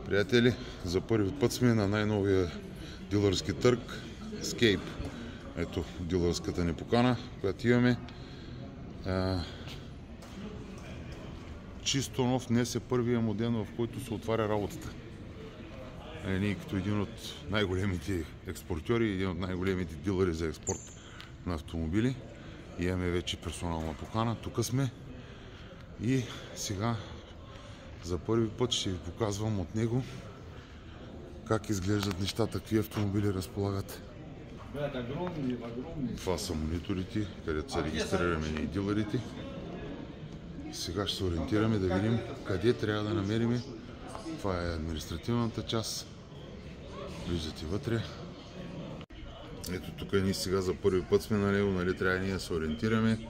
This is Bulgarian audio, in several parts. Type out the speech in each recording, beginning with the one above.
Приятели, за първи път сме на най-новия дилърски търг Escape. Ето дилърската ни покана, която имаме. Чисто нов, днес е първия му ден, в който се отваря работата. Ние като един от най-големите експортьори, един от най-големите дилъри за експорт на автомобили, имаме вече персонална покана. Тук сме и сега за първи път ще ви показвам от него как изглеждат нещата, какви автомобили разполагат. Това са мониторите, където са регистрираме и дилърите. Сега ще се ориентираме да видим къде трябва да намерим. Това е административната част. Виждате вътре. Ето тук ние сега за първи път сме на него, нали трябва ние да се ориентираме.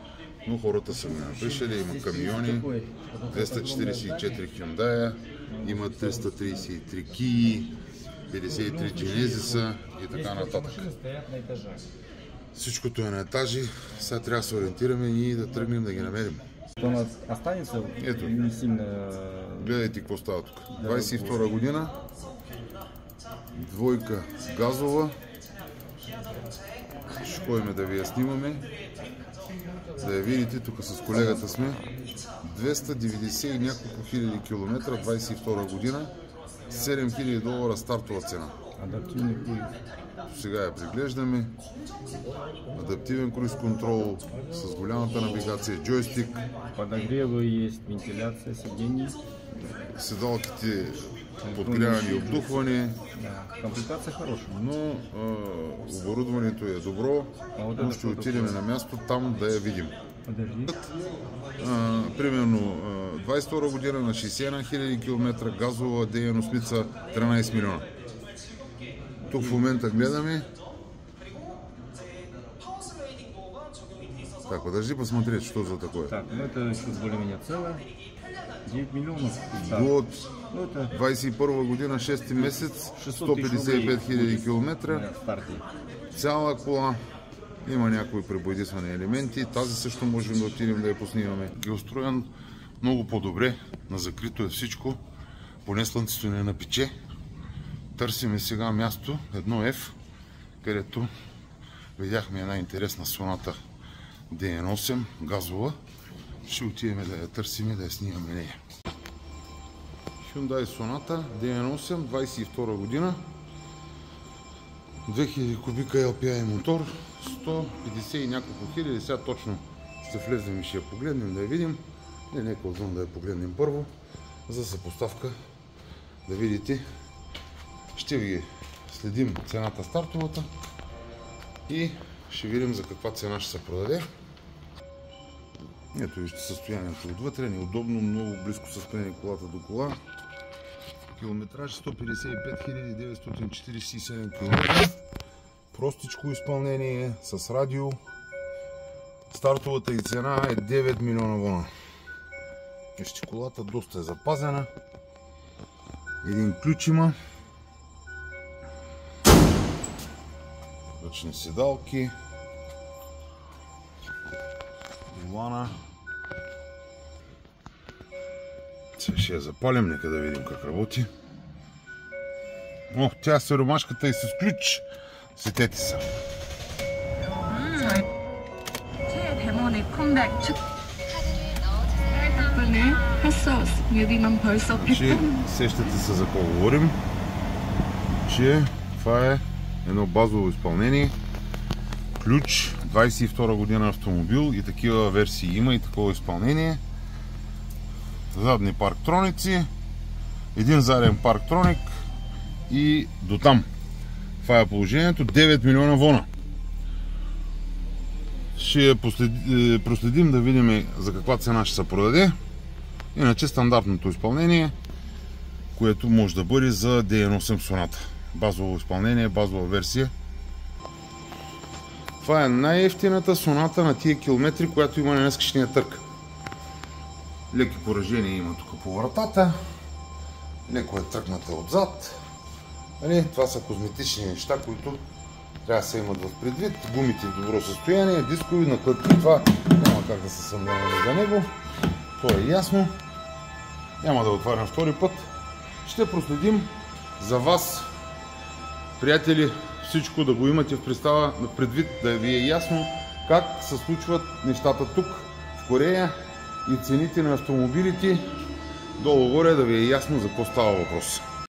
Но хората са го напишали, има камиони, 244 Hyundai, има 333 Kia, 53 Genesis и така нататък. Всичкото е на етажи, сега трябва да се ориентираме и да тръгнем да ги намерим. Ето, гледайте какво става тук. 22 година, двойка газова, ще ходим да ви я снимаме. Да я видите, тук с колегата сме. 290 и няколко хиляди километра, 22 година, $7000 стартова цена. Адаптивни круиз. Сега я преглеждаме. Адаптивен круиз контрол с голямата навигация, джойстик. Подогрева есть, вентиляция, седение. Седалките подгряване и обдухване. Да, комплектация хороша. Но оборудването е добро, но ще отидем на място там да я видим. Примерно 22 година на 61 000 км, газова дейностница 13 милиона. Тук в момента гледаме. Так, подожди посмотреть, что за такое. Так, ну это еще более-менее целое. 9 миллионов. Год 21 година, 6 месец, 155 000 км. Цяла кола. Има някои пребоядисвани елементи. Тази също можем да отидем да я поснимаме. Е устроен много по-добре. На закрито е всичко. Поне слънцето не напече. Търсиме сега място, едно F, където видяхме една интересна Sonata DN8 газова. Ще отидем да я търсим, да я снимаме нея. Hyundai Sonata DN8, 22 година. 2000 кубика LPI мотор, 150 и няколко хиляди. Сега точно ще влезем и ще я погледнем да я видим. Нека отвън да я погледнем първо, за съпоставка да видите. Ще ви следим цената стартовата и ще видим за каква цена ще се продаде. Ето вижте състоянието отвътре, неудобно, много близко състояние колата до кола. Километраж 155 947 км. Простичко изпълнение с радио. Стартовата и цена е 9 милиона вона. Вижте, колата доста е запазена. Един ключ има. Ръчни седалки. Волана. Сега ще я запалим, нека да видим как работи. О, тя се ромашката и с ключ. Сетете се. 대만의 컴백 축 덕분에 할 수 없으면 벌써 100번. Сещате се за какво говорим, че това е едно базово изпълнение. Ключ, 22 година автомобил и такива версии има и такова изпълнение. Задни парктроници, един заден парктроник и до там. Това е положението, 9 милиона вона. Ще проследим да видим за каква цена ще се продаде. Иначе стандартното изпълнение, което може да бъде за DN8 Sonata. Базово изпълнение, базова версия. Това е най-евтината Sonata на тия километри, която има на днескашния търг. Леки поражения има тук по вратата. Леко е тръкната отзад. Това са козметични неща, които трябва да се имат в предвид. Гумите в добро състояние, дискови, на което това няма как да се съмняваме за него. То е ясно. Няма да отварям втори път. ще проследим за вас, приятели, всичко да го имате в представа, предвид, да ви е ясно как се случват нещата тук в Корея и цените на автомобилите, долу-горе да ви е ясно за какво става въпрос.